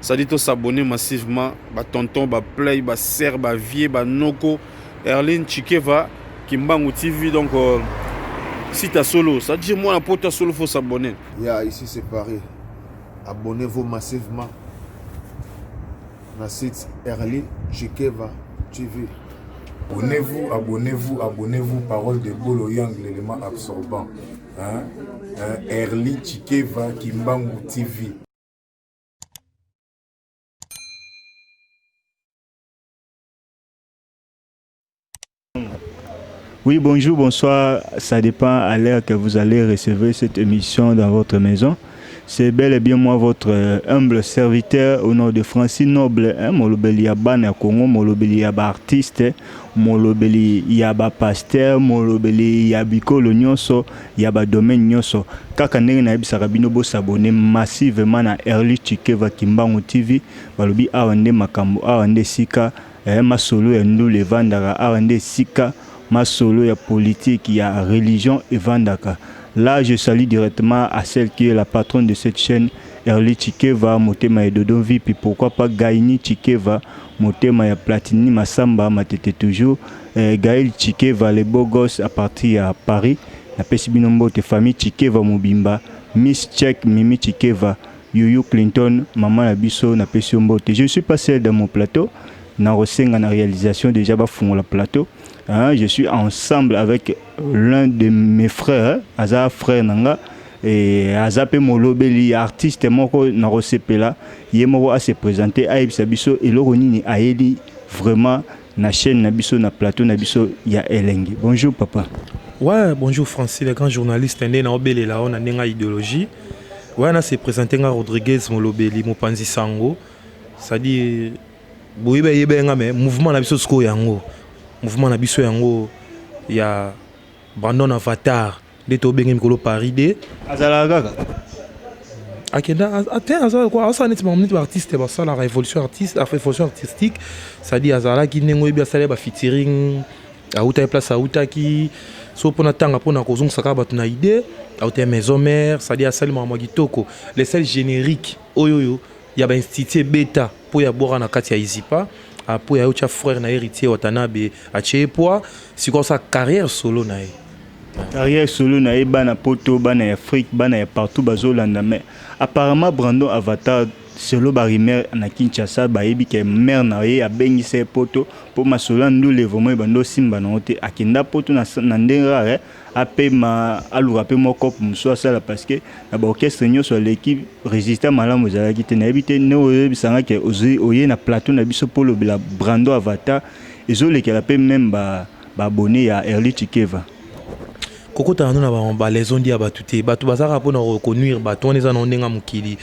Ça dit de s'abonner massivement. Bah tonton, bah play, bah serre, bah vie, bah noko. Erlin Chikeva, Kimbangu TV. Donc, si t'as solo, ça dit moi, pour ta solo, faut s'abonner. Ici c'est pareil. Abonnez-vous massivement. Na site Erlin Chikeva TV. Abonnez-vous. Parole de Bolo Yang, l'élément absorbant. Erlin Chikeva, Kimbangu TV. Oui, bonjour, bonsoir. Ça dépend à l'heure que vous allez recevoir cette émission dans votre maison. C'est bel et bien moi, votre humble serviteur au nom de Francine Noble. Molobeli Yaba na Congo, Molobeli Yaba artiste, Molobeli Yaba pasteur, Molobeli Yabiko le nyonso, Yaba domaine nyonso. Kaka ndenge na yebisaka bino bo s'abonner massivement na Erlin Chikeva Kimbangu TV. Balobi awande makambo, awande sika, masolo ya ndule vandaka, awande sika. Ma solo ya politique, il y a religion et vandaka. Là, je salue directement à celle qui est la patronne de cette chaîne, Erlin Chikeva, Motema et Dodon Vipi. Pourquoi pas Gaïni Chikeva, Motema et Platini Massamba, Matete toujours. Gaël Chikeva, les beaux gosses à partir à Paris. La Pesibinombo, tes familles Chikeva Mobimba, Miss Check, Mimi Chikeva, Yuyu Clinton, Maman Labiso, na Pesiombo. Je suis passé dans mon plateau. Na réalisation déjà bafung le plateau. Je suis ensemble avec l'un de mes frères, Aza frère Nanga, et Azape Molobeli, artiste moko na Rosepela, Yemoro a se présenter à Ibsabiso et Loroni ni Aeli, vraiment na chaîne Nabiso na plateau Nabiso ya Elengi. Bonjour papa. Ouais, bonjour Francis, le grand journaliste, na Obele là, on a une idéologie. Ouais, on a se présenté à Rodriguez Molobeli, Mopanzi Sango, c'est-à-dire mouvement na biso sko yango mouvement na biso yango ya Brandon Avatar de to bengi mikolo Paris de azala kaka akenda azala quoi ça net mamnit artiste ba ça la révolution artistique ça dit azala ki nengo bi asala ba featuring auta place auta ki so pona tanga pona kozong saka batu na idée auta maison mère ça dit asala mama kitoko les seuls génériques oyoyo ya ba institut beta pour ya bora na kati ya Izipa pour ya ucha frère na héritier Watanabe a Chepoa si comme ça carrière solo na carrière solo na bana poto bana Afrique bana ya partout bazolanda mais apparemment Brandon Avatar solo barimer na Kinshasa bayebi ke mère na ye a bengise poto pour masola ndule vraiment bando simba na ote akenda poto na ndenga ape ma aluka pe moko muso asala parce que na ba orchestre nyonso l'équipe résistant malamu za ki te na ebite no bisanga ke oye na plateau na biso polo bila Brandon Avatar ezolekela pe même ba abonné ya Erlin Chikeva kokota na ba les on dit abatu te batu bazaka pona reconnaître batu on eza na ndenga mukili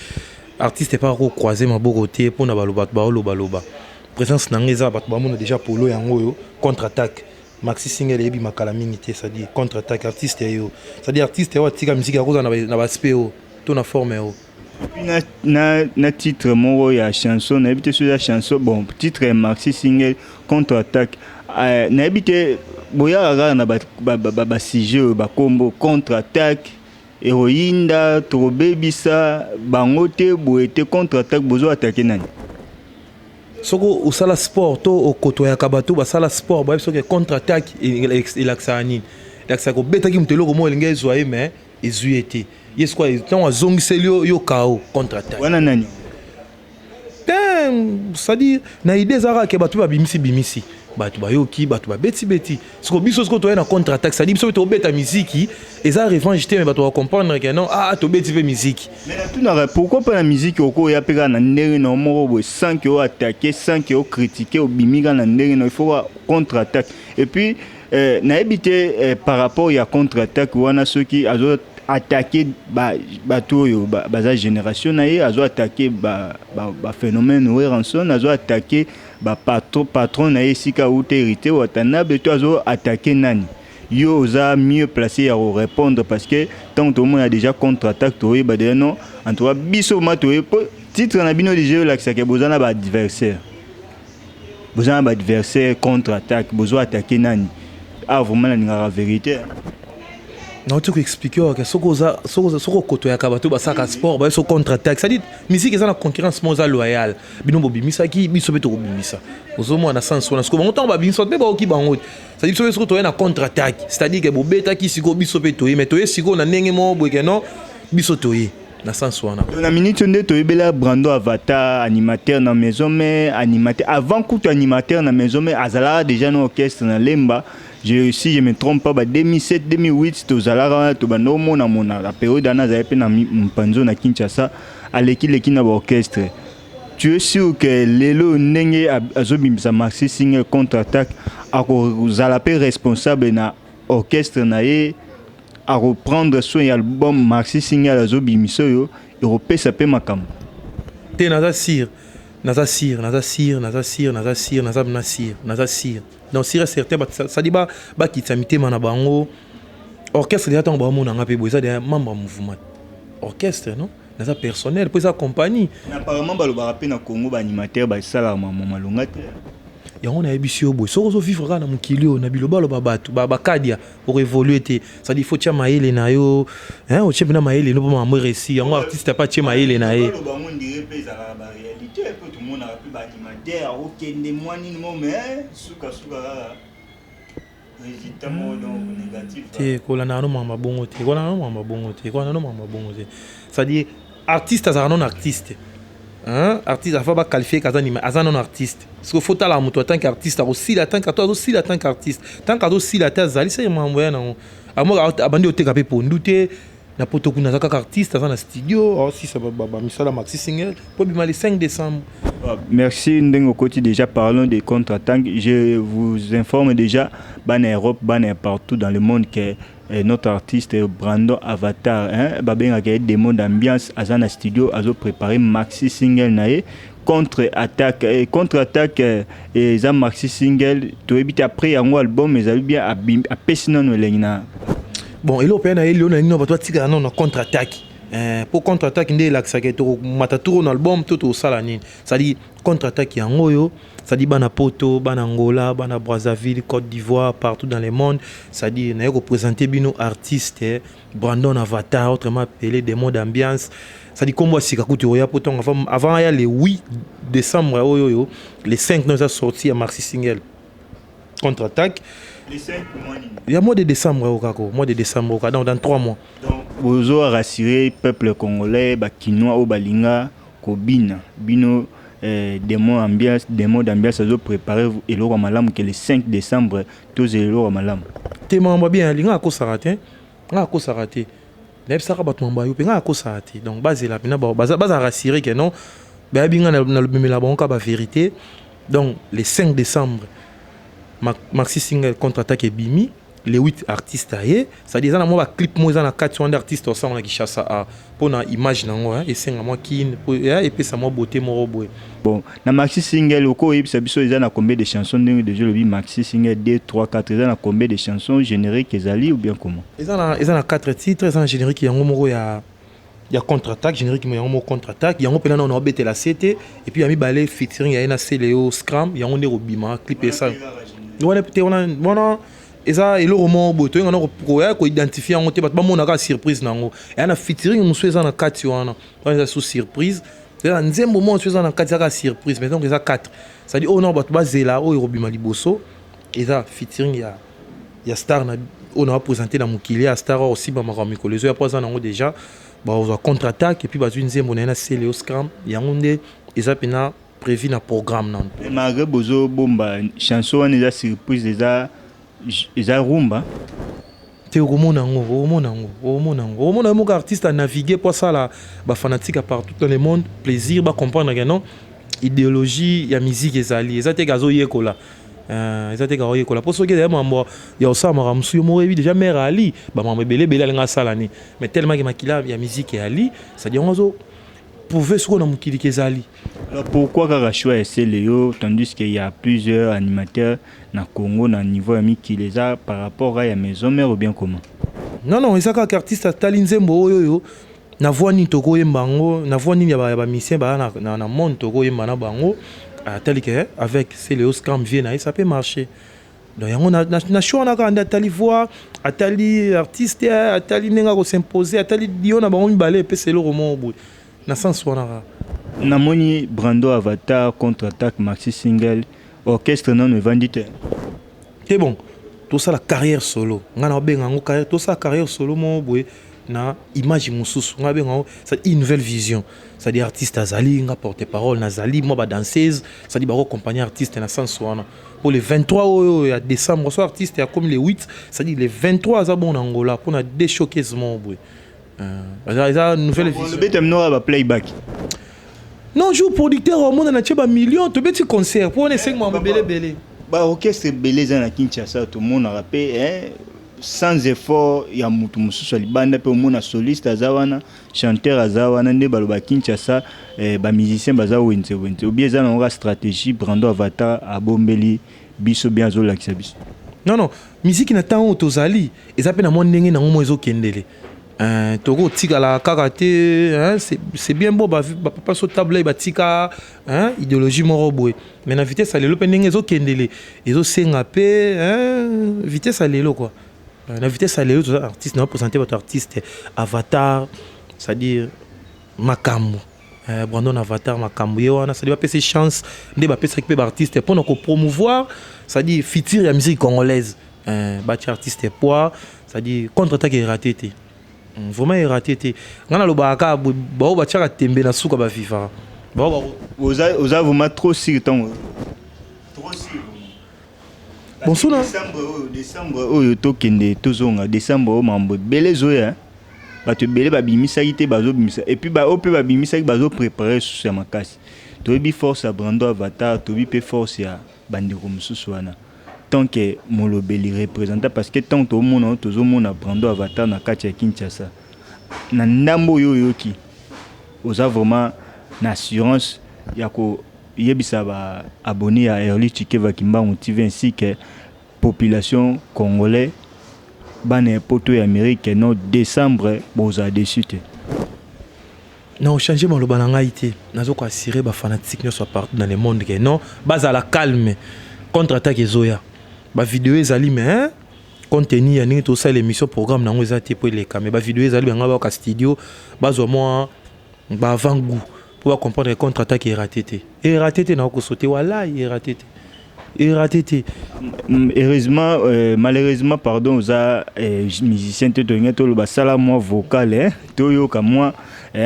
artiste pas ko croiser maboko te pona baloba loba présence na ngeza batu ba mona déjà polo yango yo contre-attaque Maxi Single ebi makala mingi te ça dit contre-attaque artiste yo ça dit artiste wa tika musique ya koza na ba speo to na forme yo na titre moro ya chanson na ebite sur la chanson bon titre Maxi Single contre-attaque na ebite boya ga na ba sujet ba combo contre-attaque héroïne trobebisa bangote boete contre-attaque bozo attaquer nani soko usala sport to okoto ya kabato basala sport ba soki contre-attaque il aksani laksa ko betaki mutelo ko mo elinga ezwaye mais ezuete yes quoi tant azongiseli yo kao contre-attaque wana nani ça dit na idée zara ke batu ba bimisi batu bayoki batu ba beti soko biso soko to na contre-attaque ça dit biso to beta musique eza revanche te mais batu va comprendre que non to beti pe musique mais tout na pourquoi pas la musique oko ya peka na ndenge na moko sans que attaquer sans que critiquer au bimika na ndenge il faut contre-attaque et puis na ebité par rapport ya contre-attaque wana ceux qui azo attaquer bato yo baza génération na ye azo attaquer ba phénomène ou rançon azo attaquer ba patron na ye sika ou hérité Watanabe to azo attaquer nani yo oza mieux placé à répondre parce que tant tout le monde a déjà contre-attaque to ba de non en tout cas biso mato titre na bino déjà là que bozana ba adversaire contre-attaque bozo attaquer nani vraiment la vérité Non, tu peux expliquer que ce que côté ya kabato ba saka sport ba so contre-attaque. Ça dit musique est en concurrence moza loyale. Bino bobimisa ki biso beto bobimisa. Ozomo na sens on a ce que on ba bimisa pe ba ki bango. Ça dit so to na contre-attaque. C'est-à-dire que bobeta ki siko biso beto mais to siko na ndenge mo boye non biso to na sens on a. Dans la minute on to bela Brando Avatar animateur na maison mais animateur avant coup animateur na maison mais azala déjà no orchestre na Lemba. Si je ne me trompe pas, 2007-2008, tu as la période où tu as na Kinshasa, à l'équipe de l'orchestre. Tu es sûr que Lelo Nenge a Maxi Singer contre-attaque, à la responsable de l'orchestre à reprendre son album Maxi Singer à Zobimiso, européen s'appelle Makam. Tu es Nazasir. Donc si certain ça dit ba kitsamité mana bango orchestre déjà tant ba mona ngapé boza des membres mouvement orchestre non naza personnel pour sa compagnie apparemment ba lo ba rapé na Congo ba animateur ba sala mama longate ya on a ebisio boy so vivre na mukili na biloba lo babatu ba kadia pour évoluer te ça dit faut tia maele na yo hein o chebina maele no ba mo récit un artiste pas tia maele na ye ba mo ndire pe za ba réalité pour tout le monde a pu ba animateur okende mwani no mais suka résultat négatif te kola na no mama bongo te kola no mama bongo te ça dit artiste ça non artiste. Hein? Artiste, il faut pas qualifier comme un artiste. Parce qu'il faut la moto tant qu'artiste, aussi la tant qu'artiste, tant qu'artiste, la thèse, c'est un moyen. À moi, abandonner au TKP pour nous, na poto kuna zaka artiste dans le studio, si ça va misala Maxi Singer, pour bien le 5 décembre. Merci Ndengo Koti, déjà parlons des contre-attaques. Je vous informe déjà, ban Europe, ban partout dans le monde que notre artiste Brando Avatar, babeng a des modes d'ambiance à un studio, a préparé Maxi Single nae contre-attaque et ça Maxi Single, tu habites après un album mais ça bien à Pessinon Lengna. Bon, et l'opéra na elio na nino ba toi tika na contre-attaque. Pour contre-attaque ndé l'axe que to mataturo na album tout au salani. Ça dit contre-attaque yango yo, ça dit bana Poto, bana Angola, bana Brazzaville, Côte d'Ivoire, partout dans le monde. Ça dit na représenter bino artistes Brandon Avatar autrement appelé des modes d'ambiance. Ça dit comme si kakuti oya poton avant il y a le 8 décembre yo, les 5 nous a sorti à Maxi Single. Contre-attaque. Les 5 mois. Il y a mois de décembre dans 3 mois. Donc vous avez rassuré le peuple congolais, Bakinois ou Balinga, Kobina, Bino des mots d'ambiance à préparer et le Ramalam que le 5 décembre tous et le Ramalam. T'es membre bien, linga ko sarate, nga ko sarate. Leb saka bat membre yo pe nga ko sarate. Donc base la pena baza rassurer que non, ba binga na le bimela bonka ba vérité. Donc le 5 décembre Maxi Single contre-attaque et Bimi, les 8 artistes ailleurs, ça dit ça moi clip moi na 4 artistes au sein na Kinshasa pour na image nango et c'est moi qui et puis ça moi beauté mo boy. Bon, na Maxi Single oko ça biso ils na combien de chansons déjà le Maxi Single 2 3 4 ils na combien de chansons génériques ezali ou bien comment? Ils na 4 titres, ils na générique yango moko ya contre-attaque générique mais yango contre-attaque yango pena na on obete la CT et puis ami balé featuring ya na Cléo Scram yango ne robima clip ça. Voilà, et ça et le roman boto on a ko identifier on te ba monaka surprise nango et na featuring on soit na 4 wana on a sous surprise c'est un deuxième moment on soit na 4 surprise mais donc ça 4 ça dit oh non ba bazela o robima liboso et ça featuring ya star na on a présenté dans mukili à star aussi ba makamiko les après ça nango déjà ba on va contre-attaque et puis ba une deuxième on a Cléo Scram yangonde et ça pena prévu dans le programme. Malgré Bozo Bomba, chanson on est surprise déjà rumba. Tu es au monde artiste à naviguer pour ça là, bah fanatique partout dans le monde, plaisir, bah comprendre que non, idéologie, ya musique ezali, ezate gazo yekola. Ezate gazo yekola. Pour ceux qui d'ailleurs moi, il y a aussi maramsu yo morebi déjà mère Ali, bah mama belé nga salani. Mais tellement que makila ya musique Ali, ça dit on zo pouvait se rendre mukili kezali. Alors pourquoi Karachua et Cléo tandis qu'il y a plusieurs animateurs na Congo na niveau ami qui les a par rapport à la maison mère ou bien comment? Non, ils sont artistes talinzembo yo na voix ni toko yembango, na voix ni ya ba musicien ba na monde toko yembana bango tel que avec Cléo Scram vient ça peut marcher. donc yango na show on a quand atali voix atali artiste atali nenga ko s'imposer atali dio na bango mibale pe c'est le roman bout na sens wana namoni Brando Avatar contre-attaque maxi single orchestre non vendite c'est bon tout ça la carrière solo ngana benga ngo carrière tout ça carrière solo mo boy na image mususu nga benga ça une nouvelle vision ça dit artiste azali nga porte-parole nazali moi ba danseuse ça dit ba accompagner artiste na sens wana pour les 23 ya décembre soit artiste ya comme les 8 ça dit les 23 za bon Angola pour na des showcase mo boy ça nouvelle vision le betem no ba playback non joue producteur au monde na tcheba million to petit concert pour on 5 mois belé ba orchestre belé za na Kinshasa tout le monde a rappé sans effort ya mutu mususu libanda pe omona soliste azawana chanteur azawana nde baloba Kinshasa ba musicien baza wenze ou bien za na stratégie Brando Avatar abombeli biso bien zo lakisa biso non musique na temps tozali ezape na mo ndenge na ngo ezo kendele Togo tika la karaté c'est bien beau ba papa so table ba tika idéologie moro boy mais na vitesse alelo pe ndenge ezo kendele ezo senga pe vitesse alelo quoi na vitesse alelo to artiste na présenter votre artiste Avatar c'est-à-dire makambo Brandon Avatar makambo ye wana c'est-à-dire ba pese chance nde ba pese pe ba artiste pour na ko promouvoir c'est-à-dire futur la musique congolaise ba artiste poids c'est-à-dire contre-attaque raté vraiment raté ngana lo baka ba ba tchaka tembe na suka ba FIFA ba oza vraiment trop sûr tant trop sûr bon sona décembre oyo tokende tozonga décembre mambo belé zoya bato belé babimisaki te bazo bimisa et puis ba ope babimisaki bazo préparer sur makasi tobi force à Brando Avatar tobi pe force ya bandeko mususu wana tant que molobeli représentant parce que tant que monde tozo mona Brando Avatar na kati ya Kinshasa na ndambo yoki oza vraiment na assurance ya ko yebisa ba abonné à Early Chikeva Kimbangu TV ainsi que population congolais bane poto ya Amérique non décembre boza dessus te non changer mon loba nanga ité nazo ko assurer ba fanatique soit partout dans le monde que non base à la calme contre-attaque ezoya ba vidéo ezali mais contenu ya nini to ça l'émission programme nango ezati pour les caméras ba vidéo ezali nga ba ka studio bazo moi ba avant goût pour comprendre le contre-attaque est raté na ko sauter wala est raté heureusement malheureusement pardon za musicien te to ngato lo ba sala moi vocal to yo ka moi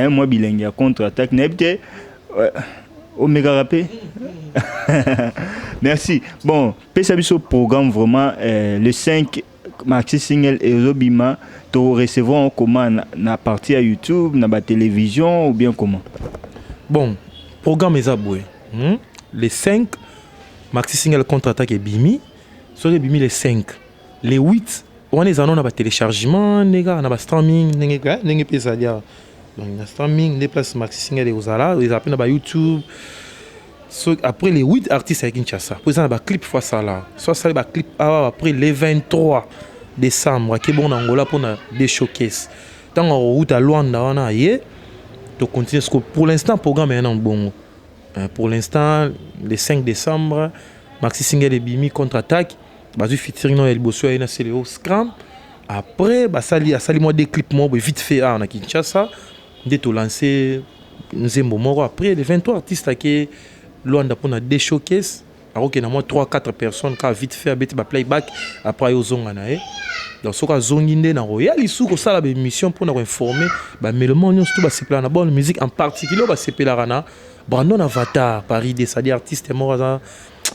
moi bilingue ya contre-attaque nebte Omega Rapé. Merci. Bon, Pesabiso programme vraiment le 5 Maxi Single et Robima, tu recevoir comment na partie à YouTube, na ba télévision ou bien comment? Bon, programme est aboué. Les 5 Maxi Single contre-attaque et Bimi, sur les Bimi les 5. Les 8, on les annonce na téléchargement, les gars, na streaming, n'engé pesadia. Donc, le streaming, les places Maxi Single et Ozala, ils appellent na YouTube. Après les 8 artistes à Kinshasa, pour exemple, un clip fois ça là. Soit ça, un clip après les 23 décembre, qui est bon en Angola pour des showcases. Tant en route à Luanda, on a hier. Donc, continue. Pour l'instant, le programme est un bon. Pour l'instant, le 5 décembre, Maxi Single et Bimi contre-attaque. Bazu featuring dans El Bosso et Nasselo Scram. Après, sali moi des clips moi vite fait à Kinshasa. Dès to lancer Nzembo Moro. Après, les 23 artistes qui Luanda pour des showcases. Alors qu'il y a 3-4 personnes qui ont vite fait un playback. Après, ils ont gagné. Donc, ce qu'on a zongindé dans Royal, ils sont comme ça la mission pour nous informer. Mais le monde, tout va se plaire la bonne musique en particulier, va se plaire la Brandon Avatar, Paris, des artistes morts.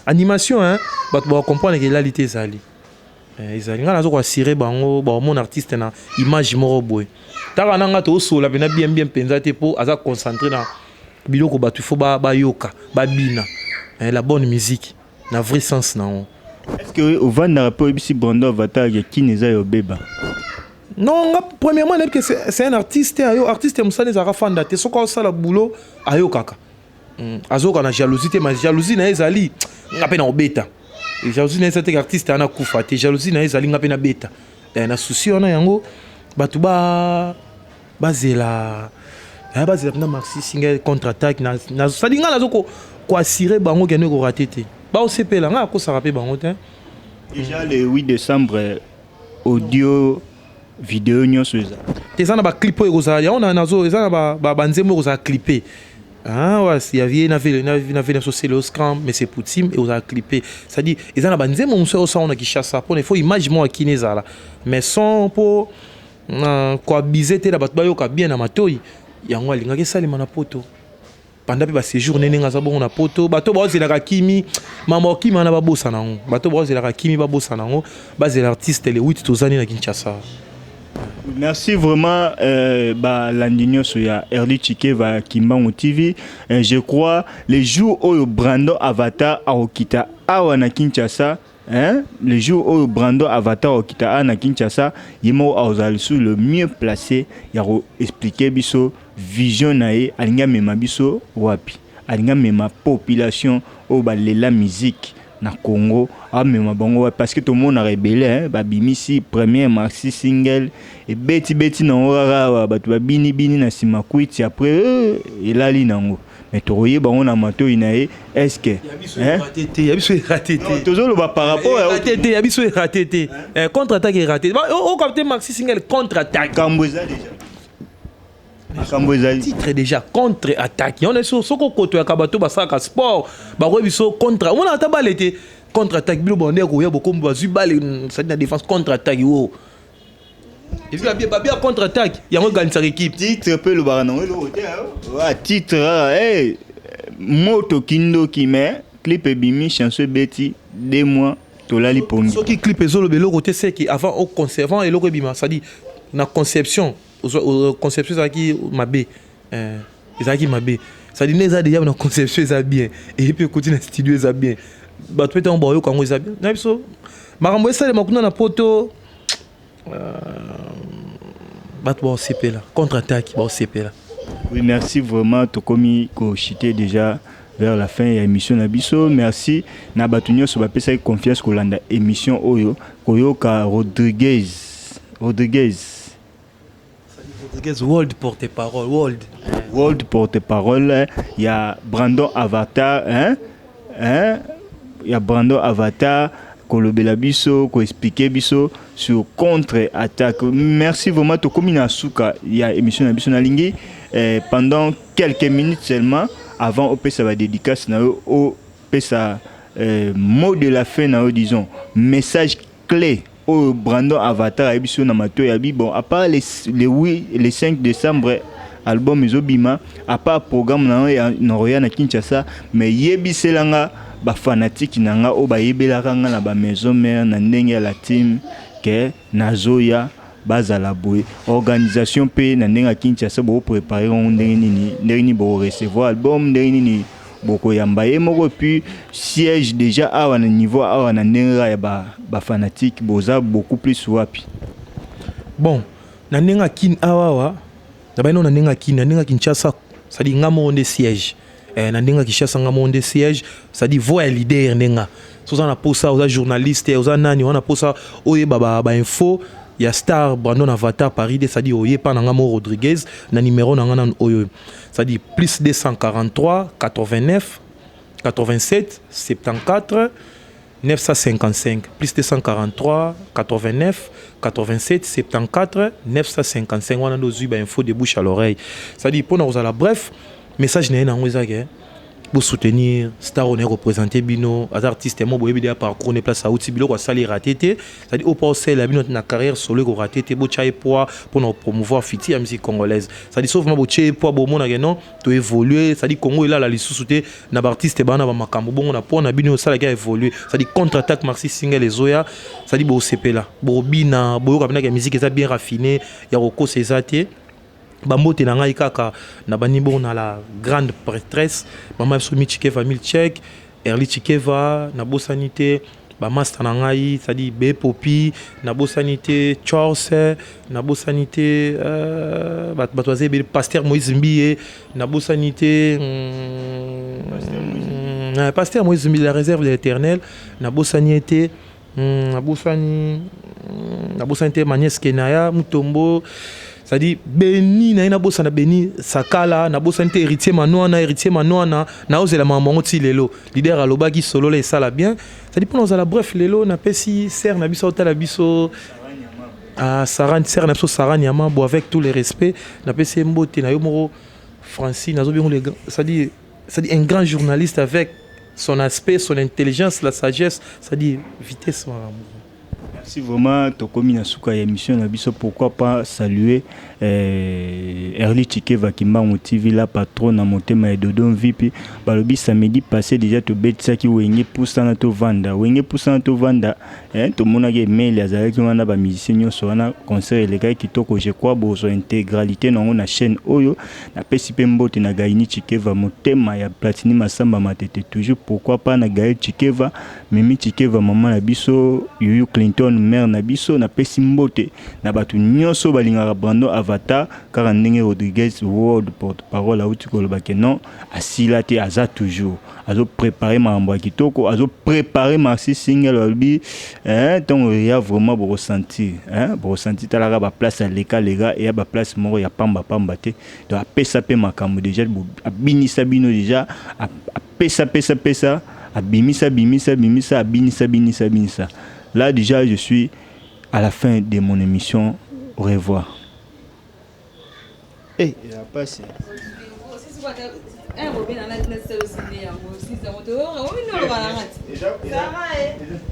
Animation, hein, bah tu vas comprendre que l'alité zali. Ils ont assuré mon artiste na image moro boy. Tara nanga to so la bena bien pensé pour aza concentrer dans biloko ba tu faut ba yoka, ba bina. La bonne musique, na vrai sens na. Est-ce que au vanda rapport ici Brandon Avatar qui neza yo beba? Non, premièrement c'est un artiste artiste musa les arafanda te soko ça la boulot ayo kaka. Azoka na jalousie mais jalousie na ezali ngapena obeta. Et jalousie na cet artiste ana kufa te jalousie na ezali ngapena beta. Na souci ona yango batu bazela na Maxi Single contre-attaque na sadinga nazoko ko assurer bango kene ko raté te. Ba osepela nga ko sarape bango te. Déjà le 8 décembre, audio, vidéo, nous sommes là. Et ça, on a clippé, on a clippé. Ah ouais, il y avait une scram, mais c'est pour Tim et on a clippé. C'est-à-dire, ils ont bandé mon soeur ça on a qui chasse pour il faut imaginer qui n'est là. Mais sans pour quoi biser te la batba ka bien na matoi. Ya ngwa linga ke sali mana poto. Pendant pe ba séjour nene nga sabon na poto, bato ba zela ka kimi, mama kimi na ba bossa na ngo. Bato ba zela ka kimi ba bossa na ngo, ba zela artiste les 8 tozani na Kinshasa. Merci vraiment Landinho Soya Erli Chikeva Kimbango TV. Je crois les jours où Brando Avatar a okita awana Kinshasa, les jours où Brando Avatar okita awana Kinshasa, yemo auzalisu le mieux placé ya expliquer biso vision nae alinga mema biso wapi. Alinga mema population au balela musique na Congo mema bango parce que tout le monde a rebellé babimisi premier maxi single et beti na ora batu babini na sima kwiti après elali nango mais toye bango na mato inae est-ce que yabiso raté tozolo ba par rapport raté yabiso raté contre attaque est raté au capitaine maxi single contre attaque Kamboza déjà titre déjà contre attaque on est sur soko koto ya kabato basaka sport ba biso contre on a tabalete contre attaque bilo bonne ko ya beaucoup bazu bale ça na défense contre attaque wo et puis bien contre attaque il y a un gagne sa équipe titre peu le barano le titre moto kindo qui met clip bimi chanson beti 2 mois tolali pongi so qui clip ezolo belo côté c'est qui avant au conservant et le bima ça dit na conception conception ça qui mabé ça qui mabé ça dit neza déjà na conception ça bien et puis côté na studio ça bien ba tout en boyo quand ça bien na biso makambo ça le makuna na poto ba to CP là contre attaque ba CP là. Oui, merci vraiment tokomi ko chité déjà vers la fin de l'émission Nabiso. Merci na batunyo so ba pesa confiance ko landa émission oyo koyoka Rodriguez World porte-parole World porte-parole, il y a Brandon Avatar il y a Brandon Avatar kolobela biso ko expliquer biso sur contre-attaque. Merci vraiment to komina suka il y a émission na biso na lingi pendant quelques minutes seulement avant au pesa va dédicace na au pesa mot de la fin na disons message clé au Brandon Avatar ebiso na mato ya bi bon à part les 5 décembre album ezobima à part programme na roya na Kinshasa mais yebiselanga ba fanatique nanga o ba yebelaka nga na ba maison mère na ndenge la team que nazoya bazala boy organisation pe na ndenge Kinshasa bo préparer on ndenge ni bo recevoir album ndenge ni boko yamba et moko puis siège déjà à un niveau à na ndenge ya ba fanatique boza beaucoup plus wapi bon na ndenge kin awawa na ba no na ndenge Kinshasa ça dit ngamo on siège na ndenge Kinshasa ngamo on siège ça dit voix leader ndenge so za na posa oza journaliste oza nani wana posa oye ba info ya star Brandon Avatar Paris de ça dit oye pa na ngamo Rodriguez na numéro na ngana oyo ça dit plus 243 89 87 74 955 plus 243 89 87 74 955 wana dozu ba info de bouche à l'oreille ça dit pour nous la bref message na na ngwezake pour soutenir star on est représenté bino as artiste mo boyebi dia parcours ne place outi bilo ko sali ratété ça dit au passer la bino na carrière solo ko ratété bo chai poa pour nous promouvoir fiti la musique congolaise ça dit sauf mo bo chai poa bo mona non to évoluer ça dit Congo là la lisusuté na ba artiste bana ba makambo bongo na po na bino sala ka évoluer ça dit contre attaque maxi single les oya ça dit bo CP là bo bina bo ka bina ka musique ça bien raffiné ya roko césaté bambote na ngai kaka na banibo na la grande prêtresse mama Somi Chikeva Milchek Erli Chikeva na bosanité ba master na ngai ça dit be popi na bosanité Charles na bosanité batwaze be pasteur Moïse Mbiye na bosanité pasteur Moïse Mbiye la réserve de l'Éternel na bosanité na bosanité Magnès Kenaya Mutombo c'est-à-dire Beni na bossa na Beni sakala na bossa nte héritier manoana na ozela mamango ti lelo leader alobaki solo la sala bien c'est-à-dire pour nous ala bref lelo na pesi ser na biso ta la biso Saran ser na biso Saranyama bo avec tous les respects na pesi mbote na yo moko Francine nazo bien c'est-à-dire un grand journaliste avec son aspect, son intelligence, la sagesse, c'est-à-dire vitesse. Merci vraiment, Tokomi Nasuka émission Nabiso, pourquoi pas saluer Erli Chikeva qui m'a motivé la patronne à monter ma Dodon VIP. Balobi samedi passé déjà to betsa qui wenge poussa na to vanda. Wenge poussa na to vanda. To mona ge mail ya zala ki wana ba musicien so wana concert les gars qui toko je crois bozo intégralité non na chaîne oyo na pesi pembote na gaini Chikeva motema ya Platini Masamba matete toujours pourquoi pas na Gaël Chikeva Mimi Chikeva maman na biso Yuyu Clinton mère na biso na pesi mbote na batu nyonso balingaka Brando Avatar car Ndenge Rodriguez world porte-parole a uti koloba ke non asilate aza toujours azo préparer mambo kitoko azo préparer Maxi single albi donc il y a vraiment beau ressentir talaka ba place à l'écart les gars et ya ba place moko ya pamba te donc a pesa pe makambo déjà abinisa bino déjà a pesa abimisa binisa. Là déjà je suis à la fin de mon émission. Au revoir. Il a passé.